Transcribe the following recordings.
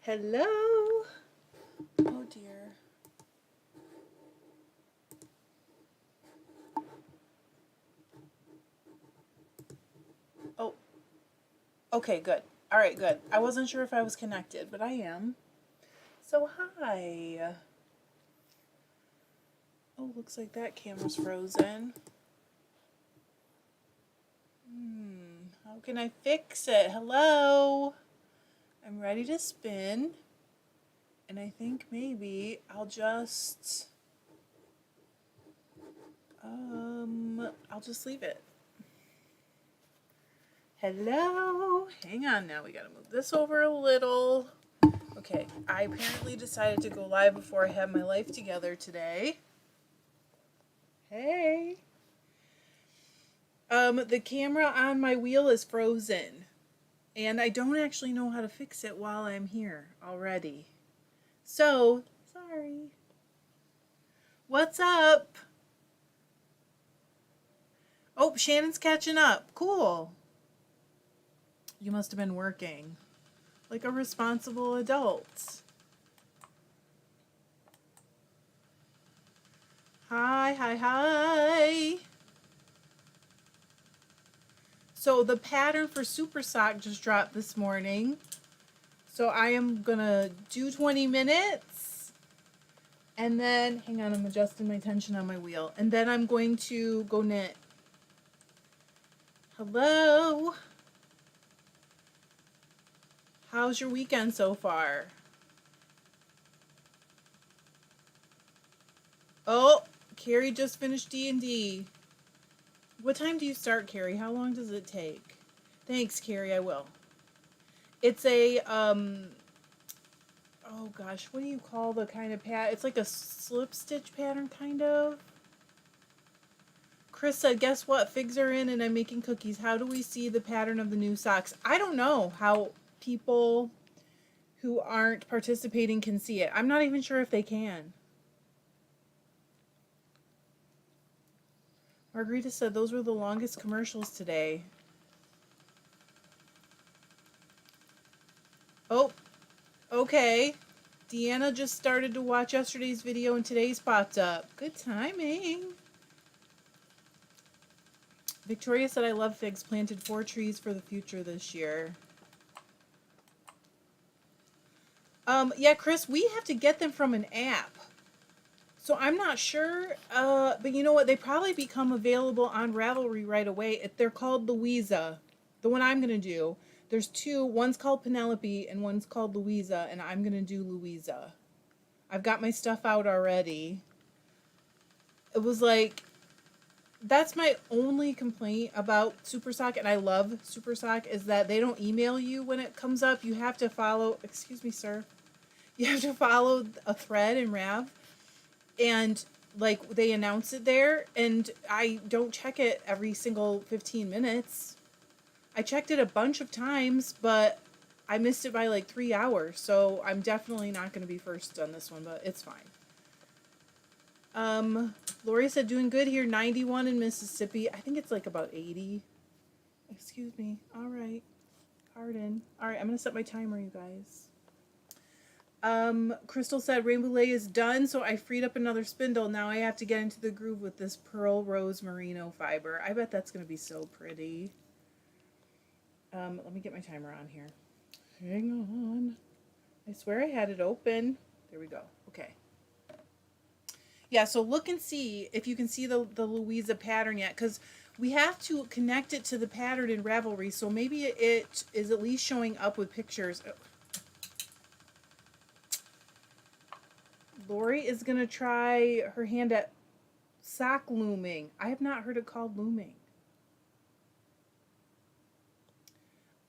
Hello. Oh dear. Oh, okay, good. All right, good. I wasn't sure if I was connected, but I am. So, hi. Oh, looks like that camera's frozen. How can I fix it? Hello. I'm ready to spin. And I think maybe I'll just leave it. Hello. Hang on now. We got to move this over a little. Okay, I apparently decided to go live before I had my life together today. Hey. The camera on my wheel is frozen. And I don't actually know how to fix it while I'm here already. So, sorry. What's up? Oh, Shannon's catching up. Cool. You must have been working like a responsible adult. Hi, hi, hi. So the pattern for Super Sock just dropped this morning. So I am gonna do 20 minutes. And then, hang on, I'm adjusting my tension on my wheel. And then I'm going to go knit. Hello. How's your weekend so far? Oh, Carrie just finished D&D. What time do you start, Carrie? How long does it take? Thanks, Carrie, I will. It's a, oh gosh, what do you call the kind of pattern? It's like a slip stitch pattern, kind of. Chris said, guess what? Figs are in and I'm making cookies. How do we see the pattern of the new socks? I don't know how people who aren't participating can see it. I'm not even sure if they can. Margarita said those were the longest commercials today. Oh, okay. Deanna just started to watch yesterday's video and today's popped up. Good timing. Victoria said, I love figs. Planted 4 trees for the future this year. Yeah, Chris, we have to get them from an app. So I'm not sure, but you know what? They probably become available on Ravelry right away. They're called Louisa. The one I'm going to do. There's 2. One's called Penelope and one's called Louisa, and I'm going to do Louisa. I've got my stuff out already. It was like, that's my only complaint about Super Sock, and I love Super Sock, is that they don't email you when it comes up. You have to follow, excuse me, sir. You have to follow a thread in Rav, and like they announce it there, and I don't check it every single 15 minutes. I checked it a bunch of times, but I missed it by like 3 hours, so I'm definitely not going to be first on this one, but it's fine. Lori said, doing good here, 91 in Mississippi. I think it's like about 80. Excuse me. All right. Pardon. All right, I'm going to set my timer, you guys. Crystal said, Rainbow Lay is done, so I freed up another spindle. Now I have to get into the groove with this Pearl Rose Merino fiber. I bet that's going to be so pretty. Let me get my timer on here. Hang on. I swear I had it open. There we go. Okay. Yeah, so look and see if you can see the Louisa pattern yet, because we have to connect it to the pattern in Ravelry, so maybe it is at least showing up with pictures. Lori is going to try her hand at sock looming. I have not heard it called looming.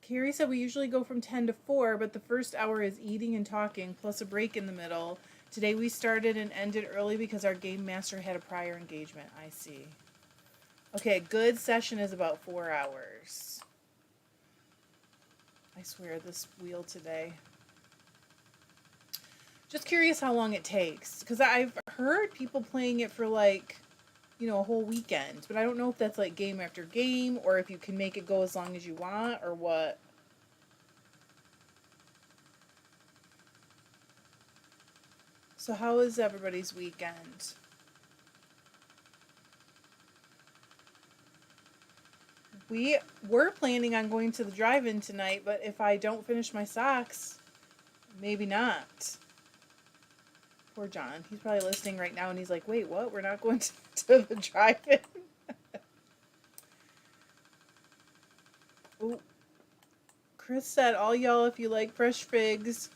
Carrie said we usually go from 10 to 4, but the first hour is eating and talking, plus a break in the middle. Today we started and ended early because our game master had a prior engagement. I see. Okay, a good session is about 4 hours. I swear, this wheel today. Just curious how long it takes, because I've heard people playing it for like, you know, a whole weekend, but I don't know if that's like game after game, or if you can make it go as long as you want, or what. So how is everybody's weekend? We were planning on going to the drive-in tonight, but if I don't finish my socks, maybe not. Poor John. He's probably listening right now and he's like, wait, what? We're not going to the drive-in? Ooh. Chris said, all y'all, if you like fresh figs,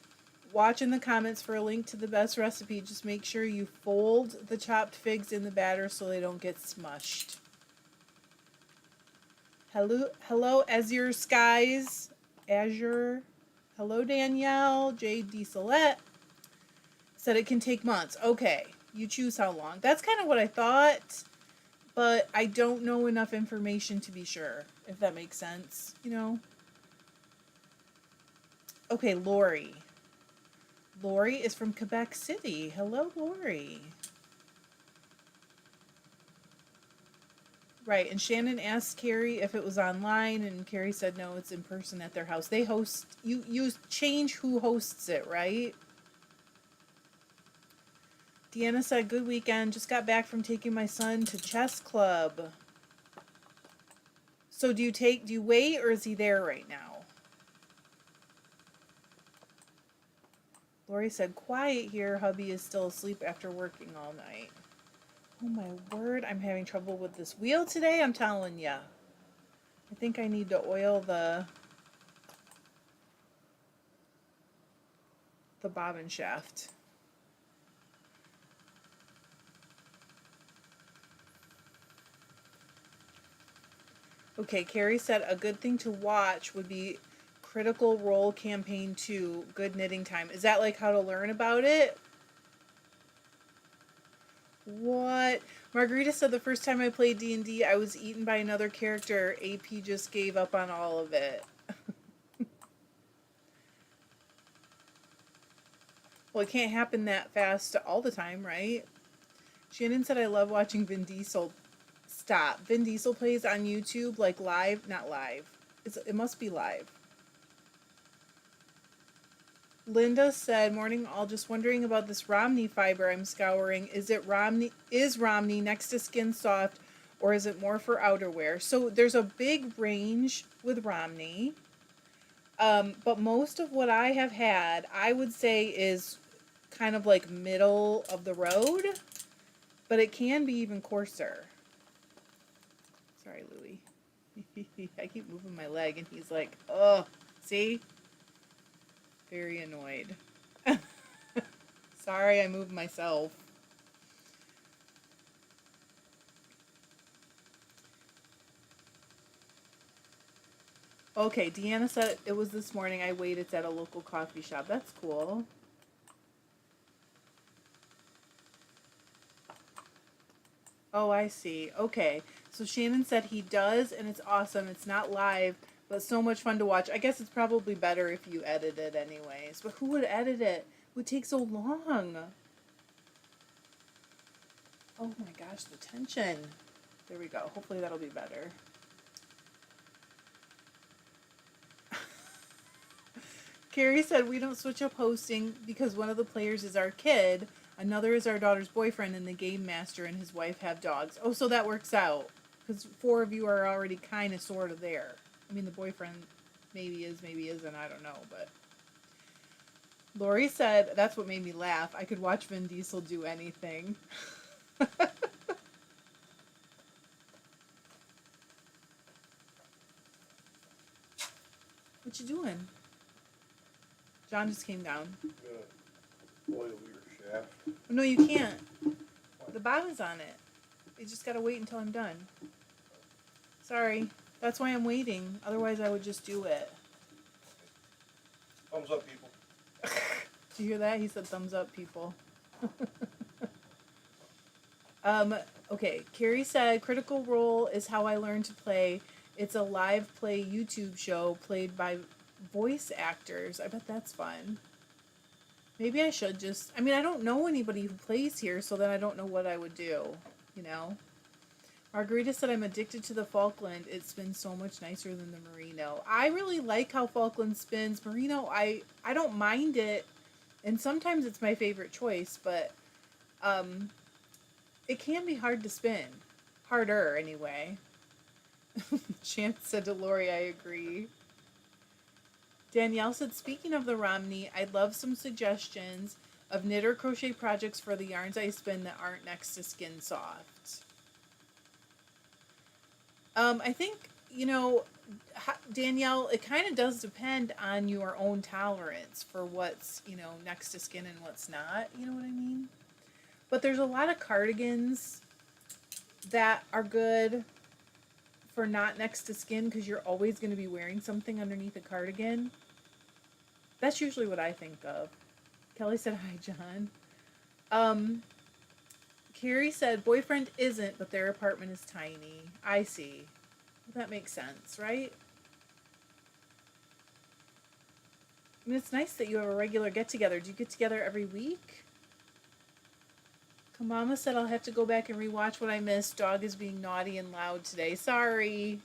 watch in the comments for a link to the best recipe. Just make sure you fold the chopped figs in the batter so they don't get smushed. Hello, Azure Skies. Azure. Hello, Danielle. J.D. Salette said it can take months. Okay, you choose how long. That's kind of what I thought, but I don't know enough information to be sure, if that makes sense, you know? Okay, Lori. Lori is from Quebec City. Hello, Lori. Right, and Shannon asked Carrie if it was online, and Carrie said no, it's in person at their house. They host, you change who hosts it, right? Deanna said, good weekend, just got back from taking my son to chess club. So do you wait, or is he there right now? Lori said, quiet here, hubby is still asleep after working all night. Oh my word, I'm having trouble with this wheel today, I'm telling ya. I think I need to oil the bobbin shaft. Okay, Carrie said a good thing to watch would be Critical Role Campaign 2, Good Knitting Time. Is that like how to learn about it? What? Margarita said the first time I played D&D, I was eaten by another character. AP just gave up on all of it. Well, it can't happen that fast all the time, right? Shannon said, I love watching Vin Diesel. Stop. Vin Diesel plays on YouTube, like live, not live. It must be live. Linda said, morning all, just wondering about this Romney fiber I'm scouring. Is Romney next to Skin Soft, or is it more for outerwear? So there's a big range with Romney. But most of what I have had, I would say, is kind of like middle of the road, but it can be even coarser. Sorry, Louie. I keep moving my leg and he's like, oh, see? Very annoyed. Sorry, I moved myself. Okay, Deanna said it was this morning. I waited at a local coffee shop. That's cool. Oh, I see. Okay. So Shannon said he does, and it's awesome. It's not live, but so much fun to watch. I guess it's probably better if you edit it anyways. But who would edit it? It would take so long. Oh my gosh, the tension. There we go. Hopefully that'll be better. Carrie said we don't switch up hosting because one of the players is our kid, another is our daughter's boyfriend, and the game master and his wife have dogs. Oh, so that works out. Because 4 of you are already kind of sort of there. I mean, the boyfriend maybe is, maybe isn't, I don't know, but... Lori said, that's what made me laugh. I could watch Vin Diesel do anything. What you doing? John just came down. Oil your shaft. No, you can't. The bottom's on it. You just gotta wait until I'm done. Sorry. That's why I'm waiting. Otherwise, I would just do it. Thumbs up, people. Did you hear that? He said thumbs up, people. Okay. Carrie said, Critical Role is how I learned to play. It's a live play YouTube show played by voice actors. I bet that's fun. Maybe I should just... I mean, I don't know anybody who plays here, so then I don't know what I would do, you know? Margarita said, I'm addicted to the Falkland. It spins so much nicer than the Merino. I really like how Falkland spins. Merino, I don't mind it And sometimes it's my favorite choice, but um, it can be hard to spin. Harder, anyway. Chance said to Lori, I agree. Danielle said, speaking of the Romney, I'd love some suggestions of knit or crochet projects for the yarns I spin that aren't next to Skin Soft. I think, Danielle, it kind of does depend on your own tolerance for what's, next to skin and what's not. You know what I mean? But there's a lot of cardigans that are good for not next to skin because you're always going to be wearing something underneath a cardigan. That's usually what I think of. Kelly said, hi, John. Um, Carrie said, boyfriend isn't, but their apartment is tiny. I see. That makes sense, right? I mean, it's nice that you have a regular get-together. Do you get together every week? Kamama said, I'll have to go back and rewatch what I missed. Dog is being naughty and loud today. Sorry.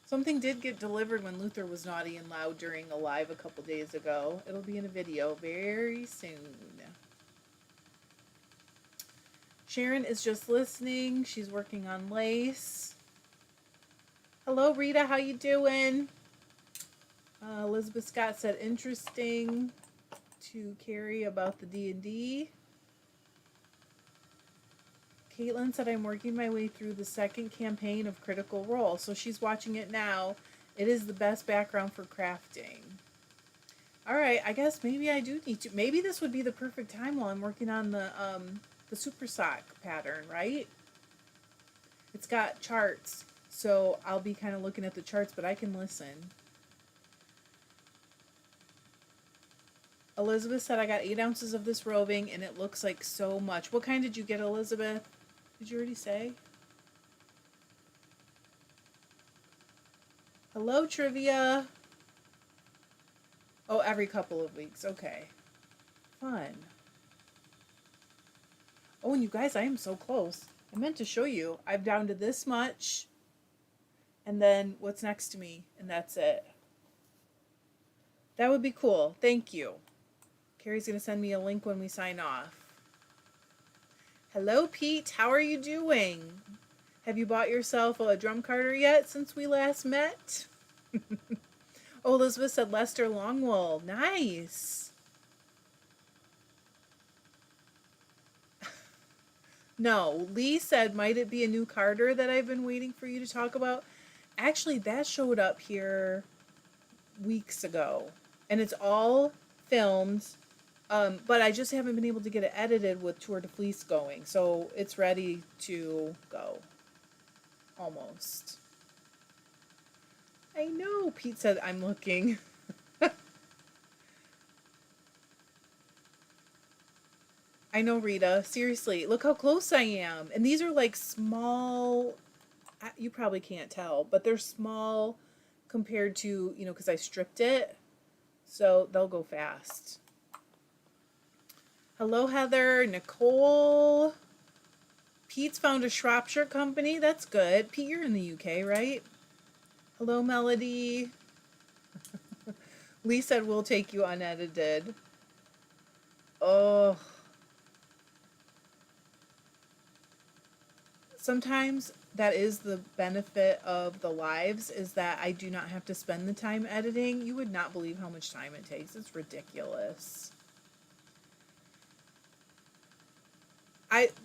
Something did get delivered when Luther was naughty and loud during a live a couple days ago. It'll be in a video very soon. Sharon is just listening. She's working on lace. Hello, Rita. How you doing? Elizabeth Scott said, interesting to Carrie about the D&D. Caitlin said, I'm working my way through the second campaign of Critical Role. So she's watching it now. It is the best background for crafting. All right, I guess maybe I do need to. Maybe this would be the perfect time while I'm working on the super sock pattern, right? It's got charts, so I'll be kind of looking at the charts, but I can listen. Elizabeth said, I got 8 ounces of this roving, and it looks like so much. What kind did you get, Elizabeth? Did you already say? Hello, Trivia. Oh, every couple of weeks. Okay. Fun. Oh, and you guys, I am so close. I meant to show you. I'm down to this much. And then what's next to me. And that's it. That would be cool. Thank you. Carrie's going to send me a link when we sign off. Hello, Pete. How are you doing? Have you bought yourself a drum carder yet since we last met? Oh, Elizabeth said Lester Longwool. Nice. No, Lee said, might it be a new Carter that I've been waiting for you to talk about? Actually, that showed up here weeks ago. And it's all filmed. But I just haven't been able to get it edited with Tour de Fleece going. So it's ready to go. Almost. I know, Pete said, I'm looking. I know, Rita. Seriously, look how close I am. And these are like small, you probably can't tell, but they're small compared to, because I stripped it. So they'll go fast. Hello, Heather. Nicole. Pete's found a Shropshire company. That's good. Pete, you're in the UK, right? Hello, Melody. Lee said we'll take you unedited. Oh. Sometimes that is the benefit of the lives, is that I do not have to spend the time editing. You would not believe how much time it takes. It's ridiculous.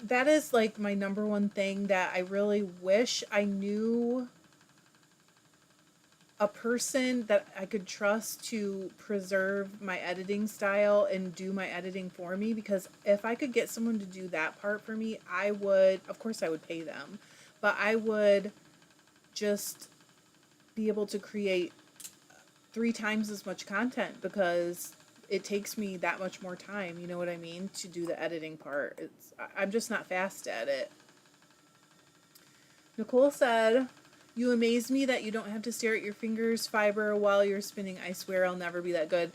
That is like my number one thing that I really wish I knew a person that I could trust to preserve my editing style and do my editing for me, because if I could get someone to do that part for me, I would, of course I would pay them, but I would just be able to create 3 times as much content because it takes me that much more time, you know what I mean, to do the editing part. I'm just not fast at it. Nicole said, you amaze me that you don't have to stare at your fingers fiber while you're spinning. I swear I'll never be that good.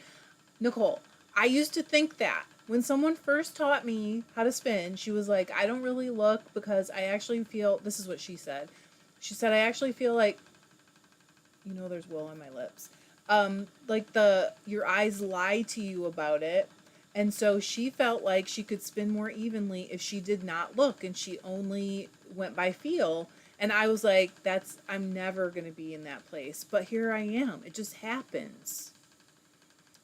Nicole, I used to think that. When someone first taught me how to spin, she was like, I don't really look because I actually feel, this is what she said. She said, I actually feel like, there's wool on my lips. Like your eyes lie to you about it. And so she felt like she could spin more evenly if she did not look and she only went by feel. And I was like, I'm never going to be in that place. But here I am. It just happens.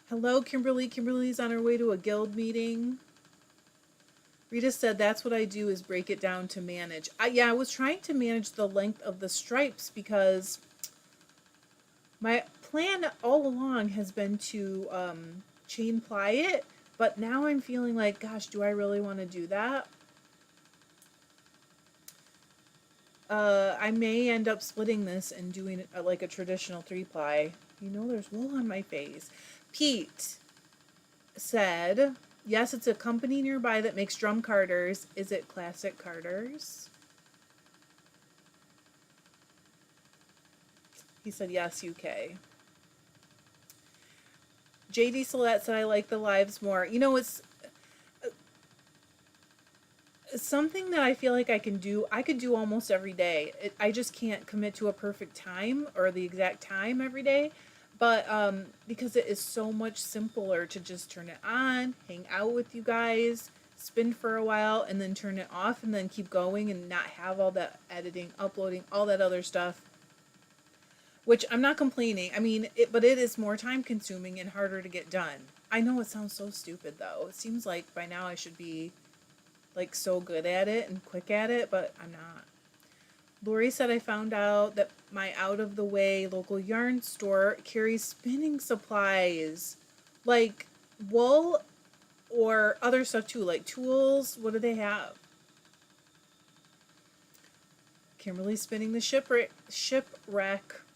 Hello, Kimberly. Kimberly's on her way to a guild meeting. Rita said that's what I do is break it down to manage. Yeah, I was trying to manage the length of the stripes because my plan all along has been to chain ply it, but now I'm feeling like, gosh, do I really want to do that? I may end up splitting this and doing like a traditional 3-ply. You know there's wool on my face. Pete said, yes, it's a company nearby that makes drum carders. Is it Classic Carders? He said, yes, UK. JD Solette said, I like the lives more. You know, it's something that I feel like I could do almost every day. I just can't commit to a perfect time or the exact time every day. But because it is so much simpler to just turn it on, hang out with you guys, spin for a while, and then turn it off and then keep going and not have all that editing, uploading, all that other stuff. Which I'm not complaining. I mean, but it is more time consuming and harder to get done. I know it sounds so stupid though. It seems like by now I should be like so good at it and quick at it, but I'm not. Lori said I found out that my out of the way local yarn store carries spinning supplies like wool or other stuff too, like tools. What do they have? Kimberly's spinning the shipwreck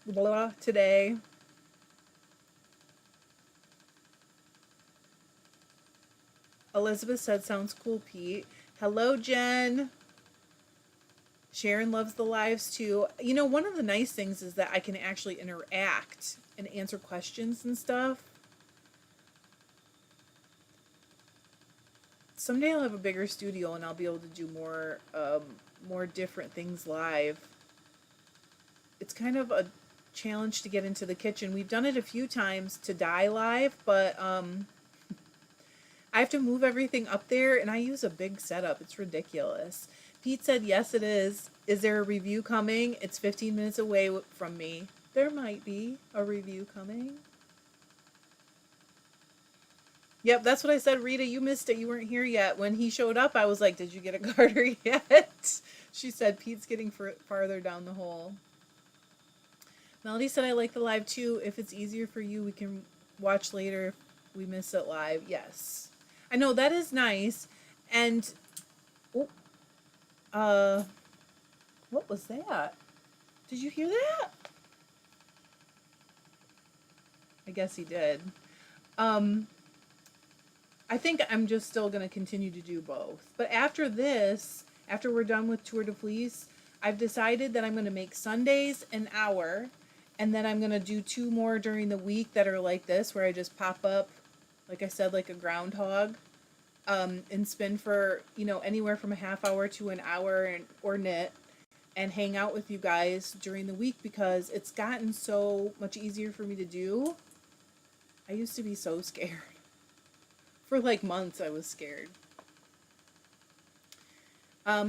blah, today. Elizabeth said, sounds cool, Pete. Hello, Jen. Sharon loves the lives too. You know, one of the nice things is that I can actually interact and answer questions and stuff. Someday I'll have a bigger studio and I'll be able to do more different things live. It's kind of a challenge to get into the kitchen. We've done it a few times to dye live, but I have to move everything up there and I use a big setup. It's ridiculous. Pete said, yes, it is. Is there a review coming? It's 15 minutes away from me. There might be a review coming. Yep, that's what I said. Rita, you missed it. You weren't here yet. When he showed up, I was like, did you get a garter yet? She said, Pete's getting farther down the hole. Melody said, I like the live too. If it's easier for you, we can watch later if we miss it live. Yes. I know, that is nice. And, what was that? Did you hear that? I guess he did. I think I'm just still going to continue to do both. But after this, after we're done with Tour de Fleece, I've decided that I'm going to make Sundays an hour. And then I'm going to do 2 more during the week that are like this, where I just pop up, like I said, like a groundhog, and spin for, anywhere from a half hour to an hour or knit and hang out with you guys during the week because it's gotten so much easier for me to do. I used to be so scared. For like months, I was scared.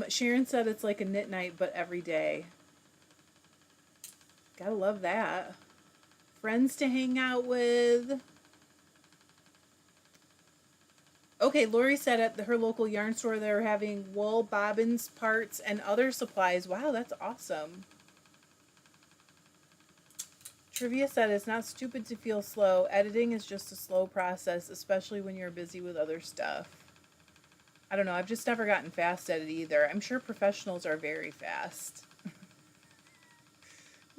Sharon said it's like a knit night, but every day. Gotta love that. Friends to hang out with. Okay, Lori said at her local yarn store they're having wool, bobbins, parts, and other supplies. Wow, that's awesome. Trivia said it's not stupid to feel slow. Editing is just a slow process, especially when you're busy with other stuff. I don't know. I've just never gotten fast at it either. I'm sure professionals are very fast.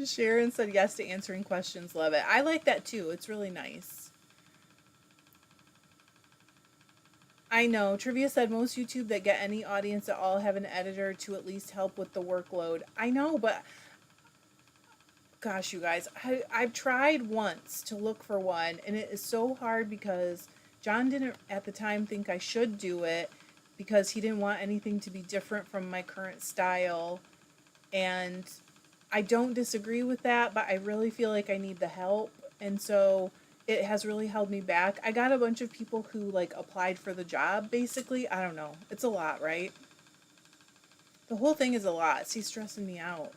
Sharon said yes to answering questions. Love it. I like that too. It's really nice. I know. Trivia said most YouTube that get any audience at all have an editor to at least help with the workload. I know, but gosh, you guys, I've tried once to look for one, and it is so hard because John didn't at the time think I should do it because he didn't want anything to be different from my current style. And I don't disagree with that, but I really feel like I need the help. And so it has really held me back. I got a bunch of people who like applied for the job basically. I don't know. It's a lot, right? The whole thing is a lot. She's stressing me out.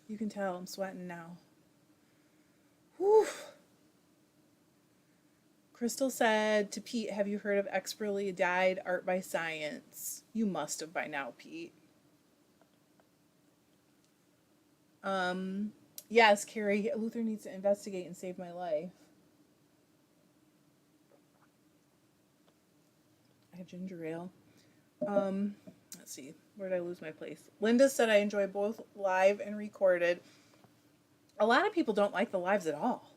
You can tell I'm sweating now. Whew. Crystal said to Pete, have you heard of expertly dyed art by science? You must have by now, Pete. Yes, Carrie, Luther needs to investigate and save my life. I have ginger ale. Let's see. Where did I lose my place? Linda said I enjoy both live and recorded. A lot of people don't like the lives at all.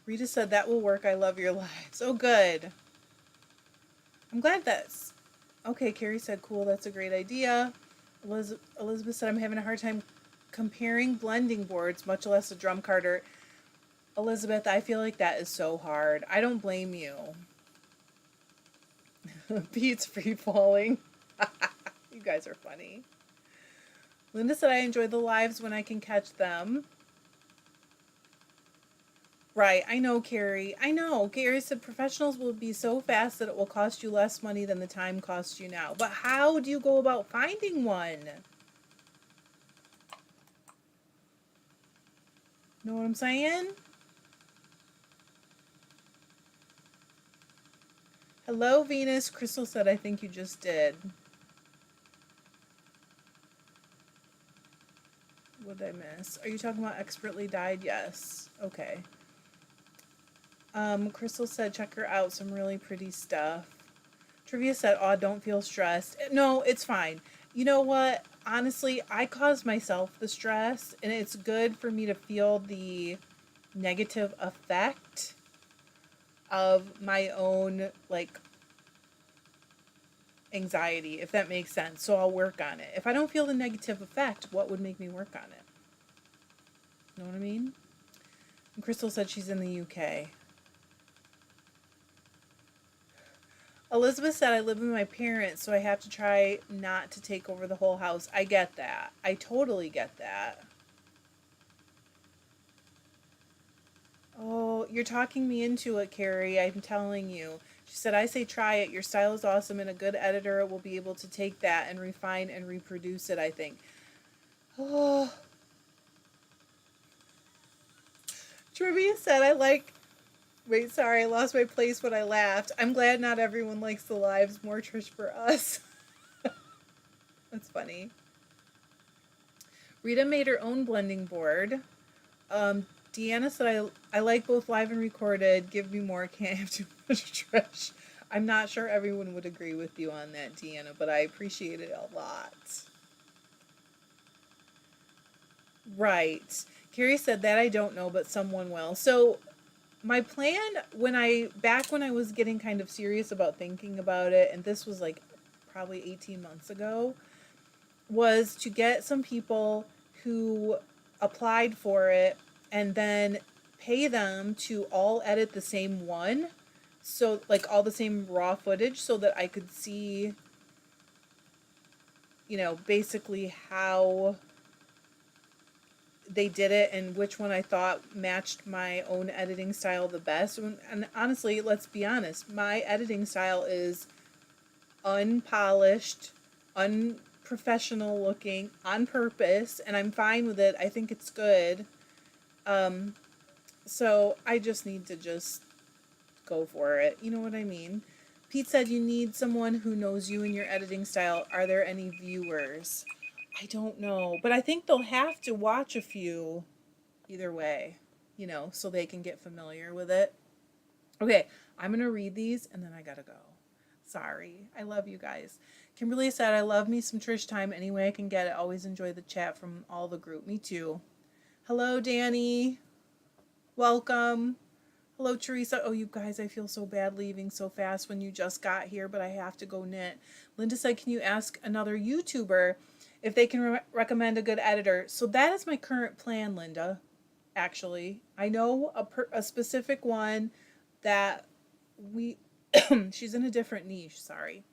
Rita said that will work. I love your lives. Oh, good. I'm glad that's okay. Carrie said, cool. That's a great idea. Elizabeth said, I'm having a hard time comparing blending boards, much less a drum carder. Elizabeth, I feel like that is so hard. I don't blame you. Pete's free falling. You guys are funny. Linda said, I enjoy the lives when I can catch them. Right, I know, Carrie. I know. Carrie said professionals will be so fast that it will cost you less money than the time costs you now. But how do you go about finding one? Know what I'm saying? Hello, Venus. Crystal said, I think you just did. What did I miss? Are you talking about expertly dyed? Yes. Okay. Crystal said, check her out. Some really pretty stuff. Trivia said, oh, don't feel stressed. No, it's fine. You know what? Honestly, I caused myself the stress, and it's good for me to feel the negative effect of my own, like, anxiety, if that makes sense. So I'll work on it. If I don't feel the negative effect, what would make me work on it? Know what I mean? And Crystal said she's in the UK. Elizabeth said, I live with my parents, so I have to try not to take over the whole house. I get that. I totally get that. Oh, you're talking me into it, Carrie. I'm telling you. She said, I say try it. Your style is awesome, and a good editor will be able to take that and refine and reproduce it, I think. Oh. Trivia said, I like. Wait, sorry, I lost my place when I laughed. I'm glad not everyone likes the lives. More Trish for us. That's funny. Rita made her own blending board. Deanna said, I like both live and recorded. Give me more. Can't have too much Trish. I'm not sure everyone would agree with you on that, Deanna, but I appreciate it a lot. Right. Carrie said that I don't know, but someone will. So my plan when I was getting kind of serious about thinking about it, and this was like probably 18 months ago, was to get some people who applied for it and then pay them to all edit the same one. So like all the same raw footage so that I could see, basically how they did it and which one I thought matched my own editing style the best. And honestly, let's be honest, my editing style is unpolished, unprofessional looking on purpose, and I'm fine with it. I think it's good. So I just need to just go for it. You know what I mean? Pete said you need someone who knows you and your editing style. Are there any viewers? I don't know, but I think they'll have to watch a few either way, so they can get familiar with it. Okay, I'm going to read these and then I got to go. Sorry. I love you guys. Kimberly said, I love me some Trish time any way I can get it. Always enjoy the chat from all the group. Me too. Hello, Danny. Welcome. Hello, Teresa. Oh, you guys, I feel so bad leaving so fast when you just got here, but I have to go knit. Linda said, can you ask another YouTuber if they can recommend a good editor? So that is my current plan, Linda, actually. I know a specific one that she's in a different niche, sorry.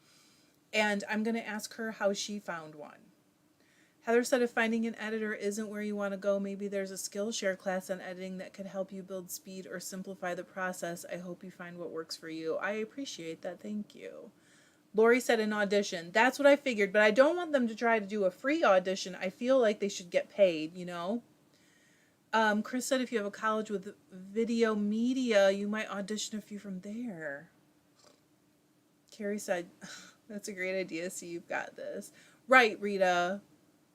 And I'm going to ask her how she found one. Heather said if finding an editor isn't where you want to go, maybe there's a Skillshare class on editing that could help you build speed or simplify the process. I hope you find what works for you. I appreciate that. Thank you. Lori said an audition. That's what I figured, but I don't want them to try to do a free audition. I feel like they should get paid, you know? Chris said if you have a college with video media, you might audition a few from there. Carrie said, that's a great idea. See, you've got this. Right, Rita.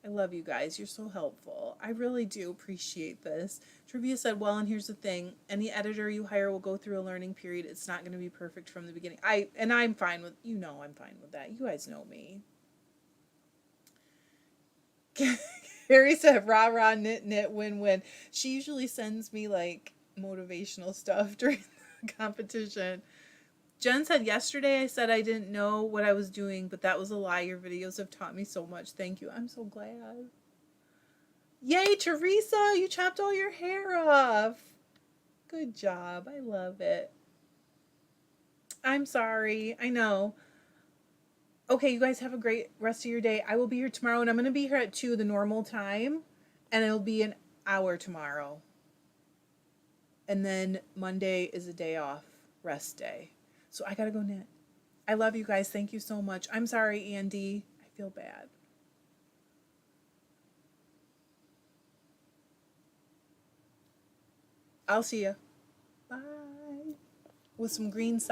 I love you guys. You're so helpful. I really do appreciate this. Trivia said, well, and here's the thing. Any editor you hire will go through a learning period. It's not going to be perfect from the beginning. I'm fine with, I'm fine with that. You guys know me. Carrie said, rah, rah, knit, knit, win, win. She usually sends me like motivational stuff during the competition. Jen said, yesterday I said I didn't know what I was doing, but that was a lie. Your videos have taught me so much. Thank you. I'm so glad. Yay, Teresa, you chopped all your hair off. Good job. I love it. I'm sorry. I know. Okay, you guys have a great rest of your day. I will be here tomorrow, and I'm going to be here at 2 the normal time, and it'll be an hour tomorrow. And then Monday is a day off, rest day. So I got to go knit. I love you guys. Thank you so much. I'm sorry, Andy. I feel bad. I'll see you. Bye. With some green socks.